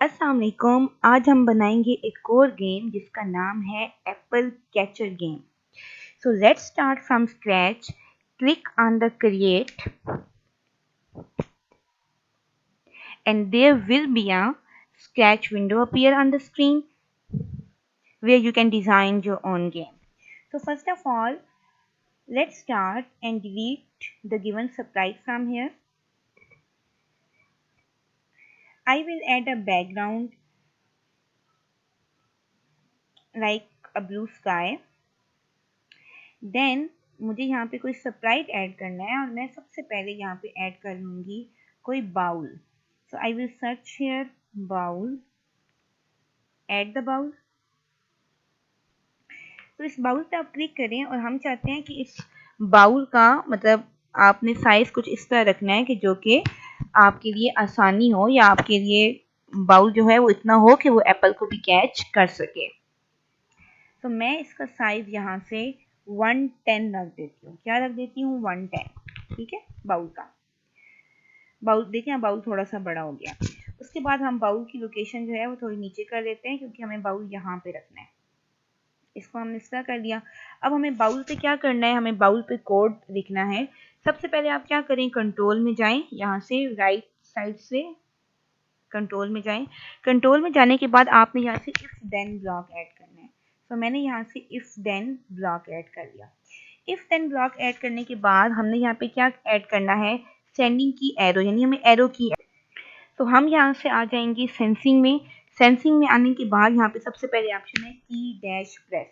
अस्सलाम वालेकुम। आज हम बनाएंगे एक और गेम जिसका नाम है Apple catcher game. So let's start from scratch. Click on the create and there will be a scratch window appear on the screen where you can design your own game. So first of all, let's start and delete the given sprite from here. I will add a background like a blue sky. Then मुझे यहाँ पे कोई Sprite add करना है और मैं सबसे पहले यहाँ पे ऐड कर लूँगी कोई bowl. So I will search here bowl, add the bowl. तो इस बाउल पे आप क्लिक करें और हम चाहते हैं कि इस बाउल का मतलब आपने साइज कुछ इस तरह रखना है कि जो कि आपके लिए आसानी हो या आपके लिए बाउल जो है वो इतना हो कि वो एप्पल को भी कैच कर सके। तो मैं इसका साइज यहाँ से 110 रख देती हूँ। क्या रख देती हूँ? 110। ठीक है, बाउल का। बाउल देखिए, बाउल थोड़ा सा बड़ा हो गया। उसके बाद हम बाउल की लोकेशन जो है वो थोड़ी नीचे कर लेते हैं क्योंकि हमें बाउल यहाँ पे रखना है। इसको हमने इस तरह कर लिया। अब हमें बाउल पे क्या करना है? हमें बाउल पे कोड लिखना है। सबसे पहले आप क्या करें, कंट्रोल में जाएं, यहाँ से राइट साइड से कंट्रोल में जाएं। कंट्रोल में जाने के बाद आपने यहाँ से इफ देन ब्लॉक ऐड करना है। तो मैंने यहाँ से इफ देन ब्लॉक ऐड कर लिया। इफ देन ब्लॉक ऐड करने के बाद हमने यहाँ पे क्या ऐड करना है? सेंडिंग की एरो, यानी हमें एरो की। तो हम यहाँ से आ जाएंगे सेंसिंग में। सेंसिंग में आने के बाद यहाँ पे सबसे पहले ऑप्शन है की डैश प्रेस।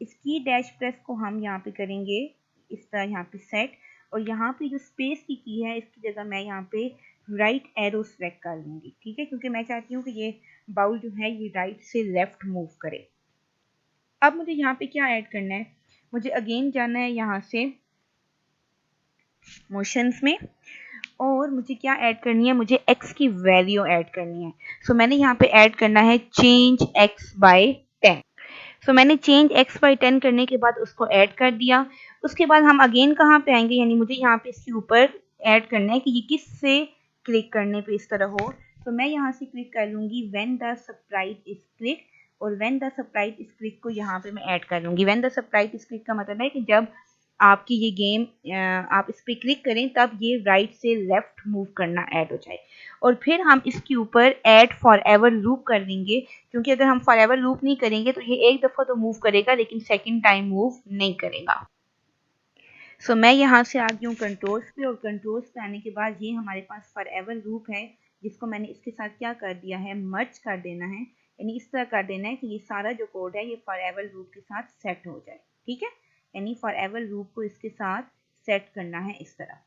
इस की डैश प्रेस को हम यहाँ पे करेंगे इस तरह यहाँ पे सेट, और यहाँ पे जो स्पेस की है इसकी जगह मैं यहाँ पे राइट एरो सेलेक्ट कर लूंगी। ठीक है, क्योंकि मैं चाहती हूँ कि ये बाउल जो है ये राइट से लेफ्ट मूव करे। अब मुझे यहाँ पे क्या ऐड करना है? मुझे अगेन जाना है यहाँ से मोशंस में और मुझे क्या ऐड करनी है? मुझे x की वैल्यू ऐड करनी है। सो मैंने यहाँ पे ऐड करना है चेंज x बाय 10। सो मैंने चेंज x बाय 10 करने के बाद उसको ऐड कर दिया। उसके बाद हम अगेन कहाँ पे आएंगे, यानी मुझे यहाँ पे इसके ऊपर ऐड करना है कि ये किस से क्लिक करने पे इस तरह हो। तो मैं यहाँ से क्लिक कर लूंगी when the sprite is click, और when the sprite is click को यहाँ पे मैं ऐड कर लूंगी। When the sprite is click का मतलब है कि जब आपकी ये गेम आप इस पर क्लिक करें तब ये राइट से लेफ्ट मूव करना ऐड हो जाए। और फिर हम इसके ऊपर ऐड फॉर एवर लूप कर देंगे, क्योंकि अगर हम फॉर एवर लूप नहीं करेंगे तो ये एक दफ़ा तो मूव करेगा लेकिन सेकंड टाइम मूव नहीं करेगा। सो मैं यहाँ से आ गई हूँ कंट्रोल्स पे, और कंट्रोल्स पे आने के बाद ये हमारे पास फॉर एवर लूप है जिसको मैंने इसके साथ क्या कर दिया है? मर्ज कर देना है। यानी इस तरह कर देना है कि ये सारा जो कोड है ये फॉर एवर लूप के साथ सेट हो जाए। ठीक है, यानी फॉर एवर लूप को इसके साथ सेट करना है इस तरह।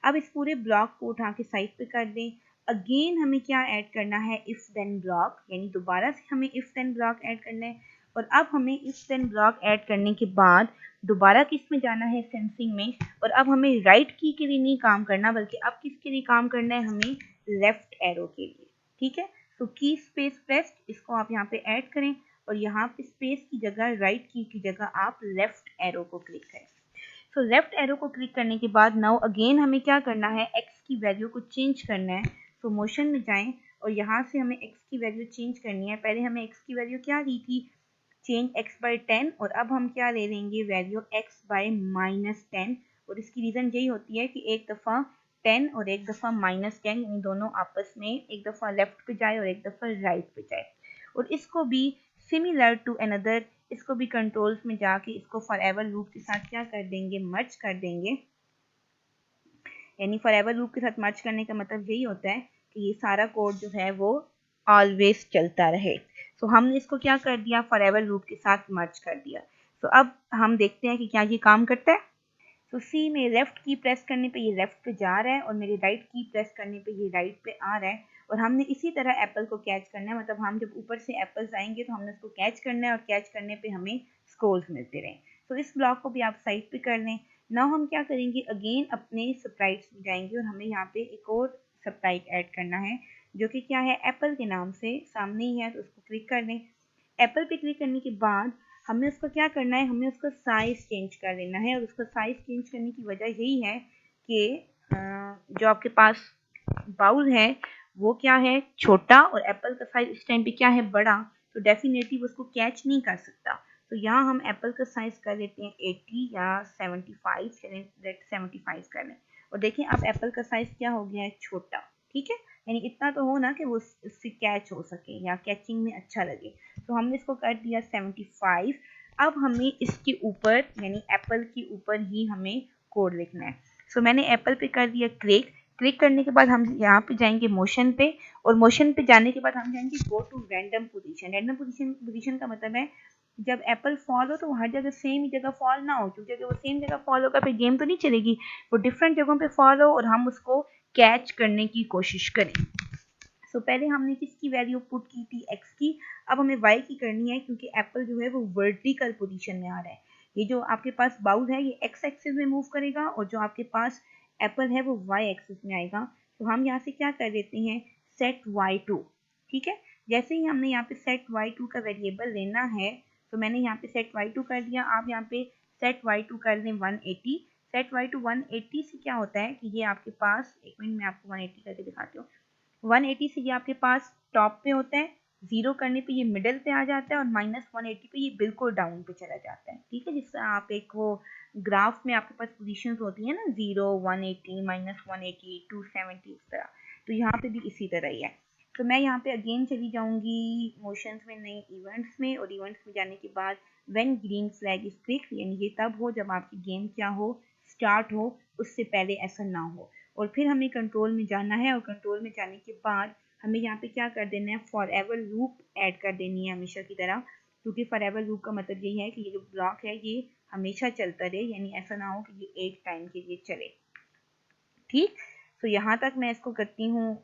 अब इस पूरे ब्लॉक को उठा के साइड पे कर दें। अगेन हमें क्या ऐड करना है? इफ देन ब्लॉक, यानी दोबारा से हमें इफ देन ब्लॉक ऐड करना है। और अब हमें इफ देन ब्लॉक ऐड करने के बाद दोबारा किस में जाना है? सेंसिंग में। और अब हमें राइट की के लिए नहीं काम करना, बल्कि अब किसके लिए काम करना है? हमें लेफ्ट एरो के लिए। ठीक है, तो की स्पेस प्रेस्ड इसको आप यहाँ पे ऐड करें और यहाँ पे स्पेस की जगह राइट की जगह आप लेफ्ट एरो को क्लिक करें। सो लेफ्ट एरो को क्लिक करने के बाद नाउ अगेन हमें क्या करना है? x की वैल्यू को चेंज करना है। सो मोशन में जाएं और यहाँ से हमें x की वैल्यू चेंज करनी है। पहले हमें x की वैल्यू क्या दी थी? चेंज x बाय 10, और अब हम क्या ले लेंगे? Value x by -10। और इसकी रीज़न यही होती है कि एक दफ़ा 10 और एक दफ़ा -10, यानी दोनों आपस में एक दफ़ा लेफ्ट पे जाए और एक दफ़ा राइट पे जाए। और इसको भी सिमिलर टू अनदर, इसको भी कंट्रोल्स में जाके इसको फॉर एवर लूप के साथ क्या कर देंगे? मर्ज कर देंगे। यानी फॉर एवर लूप के साथ मर्ज करने का मतलब यही होता है कि ये सारा कोड जो है वो ऑलवेज चलता रहे। सो हमने इसको क्या कर दिया? फॉर एवर लूप के साथ मर्ज कर दिया। सो अब हम देखते हैं कि क्या ये काम करता है। तो सी में लेफ्ट की प्रेस करने पे ये लेफ्ट पे जा रहा है और मेरे राइट की प्रेस करने पे ये राइट पे आ रहा है। और हमने इसी तरह एप्पल को कैच करना है, मतलब हम जब ऊपर से एप्पल्स आएंगे तो हमने उसको कैच करना है और कैच करने पे हमें स्कोर्स मिलते रहें। तो इस ब्लॉक को भी आप साइड पे कर लें। नाउ हम क्या करेंगे? अगेन अपने स्प्राइट्स में जाएंगे और हमें यहाँ पे एक और स्प्राइट ऐड करना है जो कि क्या है? एप्पल के नाम से सामने ही है, तो उसको क्लिक कर लें। एप्पल पे क्लिक करने के बाद हमें उसका क्या करना है? हमें उसका साइज़ चेंज कर देना है। और उसका साइज़ चेंज करने की वजह यही है कि जो आपके पास बाउल है वो क्या है, छोटा, और एप्पल का साइज इस टाइम पे क्या है, बड़ा, तो डेफिनेटली वो उसको कैच नहीं कर सकता। तो यहाँ हम एप्पल का साइज कर लेते हैं 80 या 75, चलें लेट 75 कर लें। और देखें अब एप्पल का साइज क्या हो गया है, छोटा। ठीक है, यानी इतना तो हो ना कि वो उससे कैच हो सके या कैचिंग में अच्छा लगे। तो हमने इसको कर दिया 75। अब हमें इसके ऊपर यानी एप्पल के ऊपर ही हमें कोड लिखना है। सो मैंने एप्पल पे कर दिया क्लिक। क्लिक करने के बाद हम यहाँ पे जाएंगे मोशन पे, और मोशन पे जाने के बाद हम जाएंगे go to random position. Random position का मतलब है जब एप्पल फॉल हो तो हर जगह सेम ही जगह फॉल ना हो, क्योंकि अगर वो सेम जगह फॉल होगा फिर गेम तो नहीं चलेगी। वो डिफरेंट जगहों पे फॉल हो और हम उसको कैच करने की कोशिश करें। सो पहले हमने किसकी वैल्यू पुट की थी, एक्स की। अब हमें वाई की करनी है, क्योंकि एप्पल जो है वो वर्टिकल पोजीशन में आ रहा है। ये जो आपके पास बाउल है ये एक्स एक्सिस में मूव करेगा, और जो आपके पास एप्पल है वो वाई एक्सिस में आएगा। तो हम यहाँ से क्या कर देते हैं, सेट y2। ठीक है, जैसे ही हमने यहाँ पे सेट y2 का वेरिएबल लेना है, तो मैंने यहाँ पे सेट y2 कर दिया। आप यहाँ पे सेट y2 कर दें 180। सेट y2 180 से क्या होता है कि ये आपके पास, एक मिनट मैं आपको 180 करके दिखाती हूँ। 180 से ये आपके पास टॉप पे होता है, 0 करने पे ये मिडल पे आ जाता है, और -180 पे ये बिल्कुल डाउन पे चला जाता है। ठीक है, जिससे आप एक वो ग्राफ में आपके पास पोजीशंस होती है ना, 0, 180, -180, 270, इस तरह। तो यहाँ पे भी इसी तरह ही है। तो मैं यहाँ पे अगेन चली जाऊंगी मोशंस में, नए इवेंट्स में, और इवेंट्स में जाने के बाद when green flag is click, यानी ये तब हो जब आपकी गेम क्या हो, स्टार्ट हो, उससे पहले ऐसा ना हो। और फिर हमें कंट्रोल में जाना है, और कंट्रोल में जाने के बाद हमें यहाँ पे क्या कर देना है, फॉर एवर लूप ऐड कर देनी है हमेशा की तरह। क्योंकि फॉर एवर लूप का मतलब यही है कि ये जो ब्लॉक है ये हमेशा चलता रहे, यानी ऐसा ना हो कि ये एक टाइम के लिए चले। ठीक, तो यहाँ तक मैं इसको करती हूँ।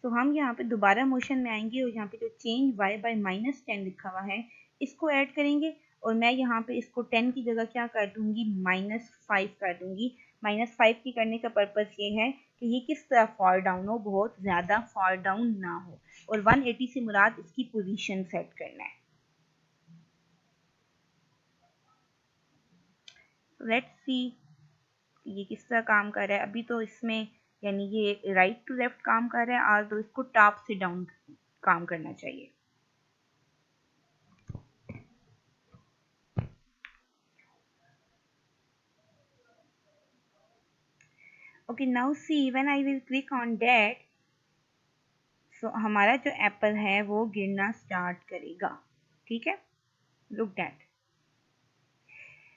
तो हम यहाँ पे दोबारा मोशन में आएंगे, और यहाँ पे जो चेंज y बाय -10 लिखा हुआ है इसको ऐड करेंगे। और मैं यहाँ पे इसको 10 की जगह क्या कर दूंगी, -5 कर दूंगी। -5 की करने का पर्पस ये है कि ये किस तरह फॉल डाउन हो, बहुत ज़्यादा फॉल डाउन ना हो। और 180 से मुराद इसकी पोजीशन सेट करना है। लेट्स सी ये किस तरह काम कर रहा है। अभी तो इसमें यानी ये राइट टू लेफ्ट काम कर रहा है, और तो इसको टॉप से डाउन काम करना चाहिए। Okay, now see when I will click on that, so हमारा जो एप्पल है वो गिरना स्टार्ट करेगा। ठीक है, लुक दैट।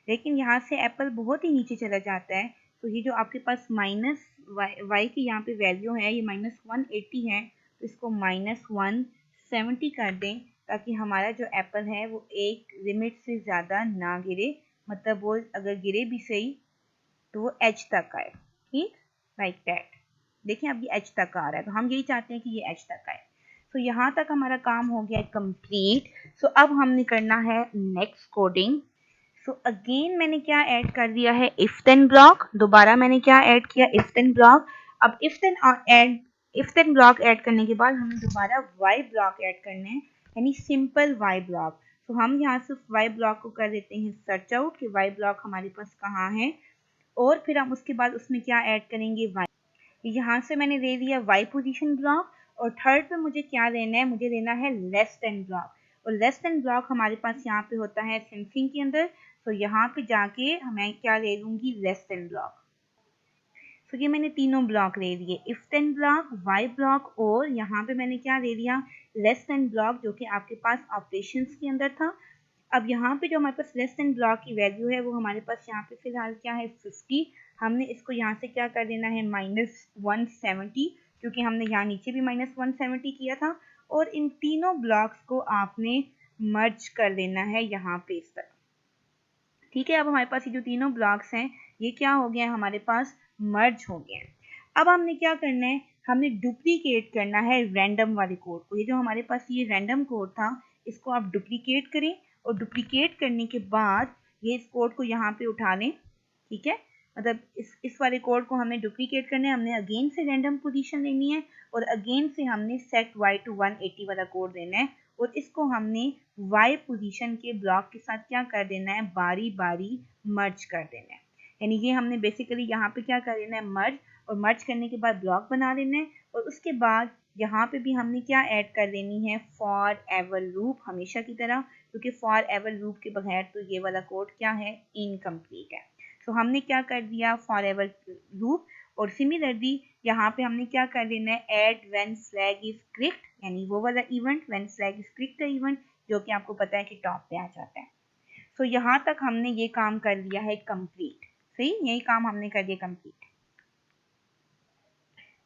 लेकिन यहाँ से एप्पल बहुत ही नीचे चला जाता है। तो ये जो आपके पास माइनस वाई की यहाँ पे वैल्यू है, ये -180 है, तो इसको -170 कर दें, ताकि हमारा जो एप्पल है वो एक लिमिट से ज़्यादा ना गिरे। मतलब वो अगर गिरे भी सही तो वो एज तक आए। ठीक, लाइक दैट। देखिए अब ये एज तक आ रहा है, तो हम यही चाहते हैं कि ये एज तक आए। तो यहाँ तक हमारा काम हो गया कंप्लीट। सो अब हमने करना है नेक्स्ट कोडिंग। सो अगेन मैंने क्या ऐड कर दिया है, इफ देन ब्लॉक। दोबारा मैंने क्या ऐड किया, इफ देन ब्लॉक। अब इफ देन ब्लॉक ऐड करने के बाद हमें दोबारा वाई ब्लॉक ऐड करना है, यानी सिंपल वाई ब्लॉक। तो हम यहाँ से वाई ब्लॉक को कर देते हैं सर्च आउट कि वाई ब्लॉक हमारे पास कहाँ है। और फिर हम उसके बाद उसमें क्या ऐड करेंगे, वाई। यहाँ से मैंने दे दिया वाई पोजीशन ब्लॉक। और थर्ड पे मुझे क्या लेना है, मुझे लेना है लेस देन ब्लॉक। और लेस देन ब्लॉक हमारे पास यहाँ पे होता है सेंसिंग के अंदर। तो यहाँ पे जाके मैं क्या ले लूंगी, लेस देन ब्लॉक। तो ये मैंने तीनों ब्लॉक ले लिए, if then block, Y block, और यहाँ पे मैंने क्या ले लिया, लेस देन ब्लॉक, जो कि आपके पास ऑपरेशंस के अंदर था। अब यहाँ पे जो हमारे पास लेस देन ब्लॉक की वैल्यू है वो हमारे पास यहाँ पे फिलहाल क्या है, 50। हमने इसको यहाँ से क्या कर देना है, -170, क्योंकि हमने यहाँ नीचे भी -170 किया था। और इन तीनों ब्लॉक्स को आपने मर्ज कर देना है यहाँ पे इस तरह। ठीक है, अब हमारे पास ये जो तीनों ब्लॉक्स हैं ये क्या हो गया, हमारे पास मर्ज हो गया। अब हमने क्या करना है, हमने डुप्लीकेट करना है रैंडम वाले कोड को। ये जो हमारे पास ये रैंडम कोड था इसको आप डुप्लीकेट करें, और डुप्लीकेट करने के बाद ये इस कोड को यहाँ पे उठा लें। ठीक है, मतलब इस वाले कोड को हमने डुप्लीकेट करना है, हमने अगेन से रैंडम पोजीशन लेनी है, और अगेन से हमने सेट y टू 180 वाला कोड देना है। और इसको हमने y पोजीशन के ब्लॉक के साथ क्या कर देना है, बारी बारी मर्ज कर देना है। यानी ये हमने बेसिकली यहाँ पे क्या कर देना है, मर्ज। और मर्ज करने के बाद ब्लॉक बना लेना है, और उसके बाद यहाँ पे भी हमने क्या ऐड कर लेनी है, फॉर एवर लूप, हमेशा की तरह, क्योंकि फॉर एवर लूप के बगैर तो ये वाला कोड क्या है, इनकम्प्लीट है। तो हमने क्या कर दिया, फॉर एवर लूप। और सिमिलरली यहाँ पे हमने क्या कर लेना है, add when flag is clicked, यानी वो वाला event, when flag is clicked का इवेंट, जो कि आपको पता है कि टॉप पे आ जाता है। तो यहाँ तक हमने ये काम कर लिया है कंप्लीट। सही, यही काम हमने कर दिया कंप्लीट।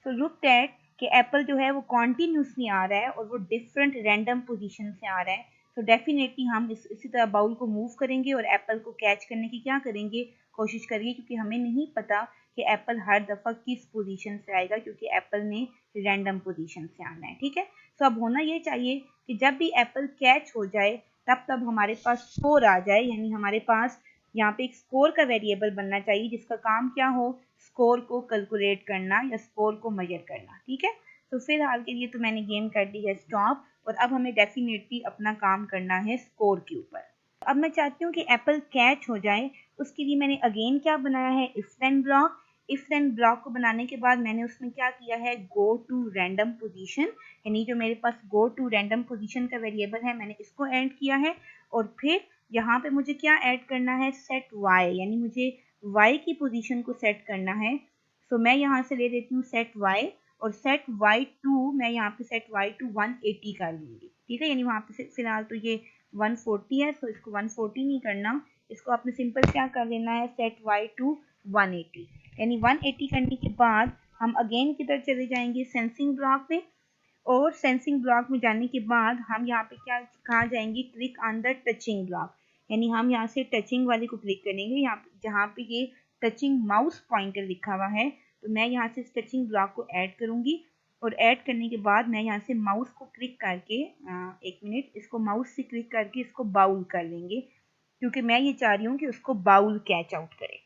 सो लुक दैट कि एप्पल जो है वो कॉन्टिन्यूसली आ रहा है और वो डिफरेंट रैंडम पोजीशन से आ रहा है। तो डेफिनेटली हम इसी तरह बाउल को मूव करेंगे और एप्पल को कैच करने की क्या करेंगे, कोशिश करिए, क्योंकि हमें नहीं पता कि एप्पल हर दफ़ा किस पोजीशन से आएगा, क्योंकि एप्पल ने रैंडम पोजीशन से आना है। ठीक है, तो अब होना ये चाहिए कि जब भी एप्पल कैच हो जाए तब हमारे पास स्कोर आ जाए, यानी हमारे पास यहाँ पे एक स्कोर का वेरिएबल बनना चाहिए जिसका काम क्या हो, स्कोर को कैलकुलेट करना या स्कोर को मेजर करना। ठीक है, तो फिलहाल के लिए तो मैंने गेम कर दी है स्टॉप, और अब हमें डेफिनेटली अपना काम करना है स्कोर के ऊपर। अब मैं चाहती हूँ कि एप्पल कैच हो जाए, उसके लिए मैंने अगेन क्या बनाया है, if then block. If then block को बनाने के बाद मैंने उसमें क्या किया है, गो टू रैंडम पोजीशन, यानी जो मेरे पास गो टू रैंडम पोजीशन का वेरिएबल है मैंने इसको ऐड किया है। और फिर यहाँ पे मुझे क्या ऐड करना है, सेट वाई, यानी मुझे y की पोजीशन को सेट करना है। सो मैं यहाँ से ले लेती हूँ सेट y, और सेट y टू, मैं यहाँ पे सेट y टू 180 कर लूँगी। ठीक है, यानी वहाँ पे फिलहाल तो ये 140 है, सो इसको 140 नहीं करना, इसको आपने सिंपल क्या कर लेना है, सेट y टू 180, यानी 180 करने के बाद हम अगेन किधर चले जाएंगे, सेंसिंग ब्लॉक में। और सेंसिंग ब्लॉक में जाने के बाद हम यहाँ पे क्या कहाँ जाएंगे, click on the touching block, यानी हम यहाँ से टचिंग वाले को क्लिक करेंगे, यहाँ जहाँ पे ये टचिंग माउस पॉइंटर लिखा हुआ है। तो मैं यहाँ से इस टचिंग ब्लॉक को ऐड करूँगी, और ऐड करने के बाद मैं यहाँ से माउस को क्लिक करके, एक मिनट, इसको माउस से क्लिक करके इसको बाउल कर लेंगे, क्योंकि मैं ये चाह रही हूँ कि उसको बाउल कैच आउट करे।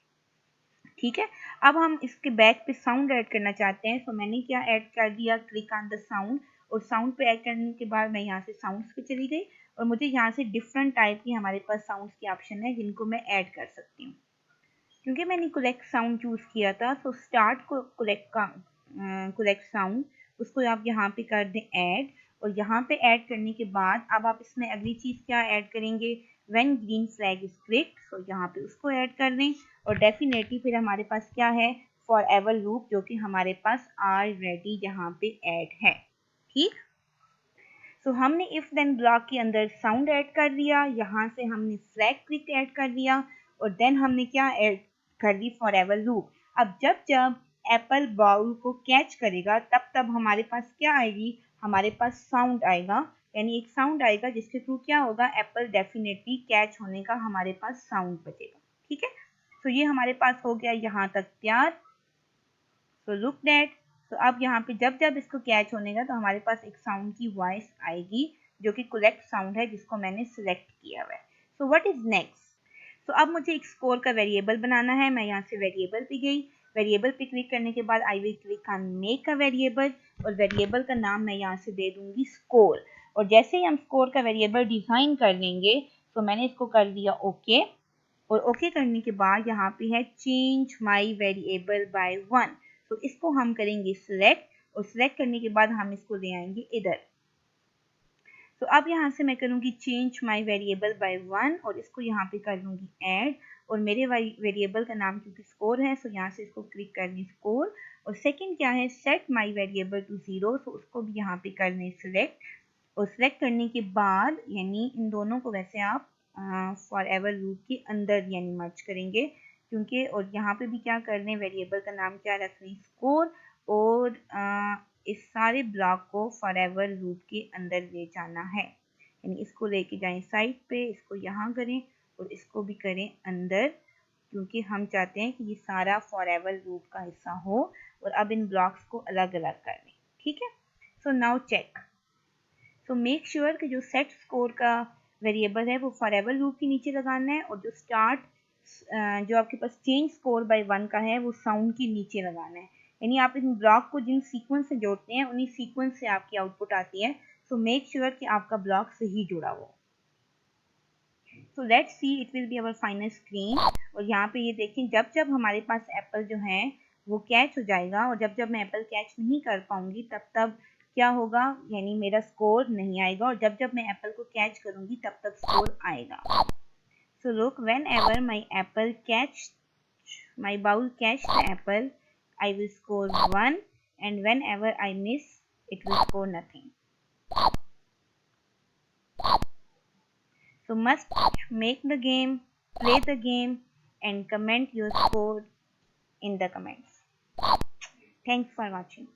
ठीक है, अब हम इसके बैक पे साउंड ऐड करना चाहते हैं, तो मैंने क्या ऐड कर दिया, क्लिक ऑन द साउंड, और साउंड पे ऐड करने के बाद मैं यहाँ से साउंड्स पे चली गई, और मुझे यहाँ से डिफरेंट टाइप की हमारे पास साउंड्स की ऑप्शन है जिनको मैं ऐड कर सकती हूँ। क्योंकि मैंने कलेक्ट साउंड चूज़ किया था, तो स्टार्ट को कलेक्ट साउंड, उसको आप यहाँ पे कर दें ऐड, और यहाँ पे ऐड करने के बाद अब आप इसमें अगली चीज़ क्या ऐड करेंगे, when green flag is clicked, तो यहाँ पे उसको ऐड कर दें। और डेफिनेटली फिर हमारे पास क्या है, फॉर एवर लूप, जो कि हमारे पास ऑलरेडी यहाँ पे ऐड है। ठीक, सो हमने इफ देन ब्लॉक के अंदर साउंड ऐड कर दिया, यहाँ से हमने फ्लैग क्लिक ऐड कर दिया, और देन हमने क्या ऐड कर दी, फॉर एवर लूप। अब जब जब एप्पल बाउल को कैच करेगा तब हमारे पास क्या आएगी, हमारे पास साउंड आएगा, यानी एक साउंड आएगा जिसके थ्रू क्या होगा, एप्पल डेफिनेटली कैच होने का हमारे पास साउंड बचेगा। ठीक है, तो ये हमारे पास हो गया यहाँ तक तैयार। सो लुक दैट, तो अब यहाँ पे जब जब इसको कैच होने का तो हमारे पास एक साउंड की वॉइस आएगी, जो कि कलेक्ट साउंड है जिसको मैंने सिलेक्ट किया हुआ है। सो व्हाट इज नेक्स्ट, तो अब मुझे एक स्कोर का वेरिएबल बनाना है। मैं यहाँ से वेरिएबल पे गई, वेरिएबल पे क्लिक करने के बाद I will click on make a variable, और वेरिएबल का नाम मैं यहाँ से दे दूंगी स्कोर। और जैसे ही हम स्कोर का वेरिएबल डिफाइन कर लेंगे, तो मैंने इसको कर दिया ओके, और ओके करने के बाद यहाँ पे है चेंज माई वेरिएबल बाय 1, तो इसको हम करेंगे सिलेक्ट, और सिलेक्ट करने के बाद हम इसको ले आएंगे इधर। तो अब यहाँ से मैं करूँगी चेंज माई वेरिएबल बाय 1, और इसको यहाँ पे कर लूँगी ऐड, और मेरे वेरिएबल का नाम क्योंकि स्कोर है, सो यहाँ से इसको क्लिक करनी स्कोर। और सेकंड क्या है, सेट माई वेरिएबल टू 0, तो उसको भी यहाँ पे करने सिलेक्ट, और सिलेक्ट करने के बाद यानी इन दोनों को वैसे आप फॉर एवर लूप के अंदर यानी मर्ज करेंगे, क्योंकि और यहाँ पे भी क्या कर रहे हैं, वेरिएबल का नाम क्या रख रहे हैं, स्कोर, और इस सारे ब्लॉक को फॉर एवर लूप के अंदर ले जाना है, यानी इसको लेके जाएं साइड पे, इसको यहाँ करें और इसको भी करें अंदर, क्योंकि हम चाहते हैं कि ये सारा फॉर एवर लूप का हिस्सा हो। और अब इन ब्लॉक्स को अलग अलग कर लें। ठीक है, so now check, so make sure कि जो सेट स्कोर का वेरिएबल है वो फॉर एवर लूप के नीचे लगाना है, और जो स्टार्ट जो आपके पास चेंज स्कोर बाय 1 का है वो साउंड के नीचे लगाना है, यानी आप इन ब्लॉक को जिन सीक्वेंस से जोड़ते हैं उन्हीं सीक्वेंस से आपकी आउटपुट आती है। सो मेक श्योर कि आपका ब्लॉक सही जुड़ा हो। So let's see it will be our final screen, और यहाँ पे ये देखें जब जब हमारे पास एप्पल जो है वो कैच हो जाएगा, और जब जब मैं एप्पल कैच नहीं कर पाऊंगी तब क्या होगा, यानी मेरा स्कोर नहीं आएगा, और जब जब मैं एप्पल को कैच करूंगी तब तक स्कोर आएगा। So look, when ever my bowl catch the apple, I will score 1, and whenever I miss, it will score nothing. So must make the game, play the game, and comment your score in the comments. Thanks for watching.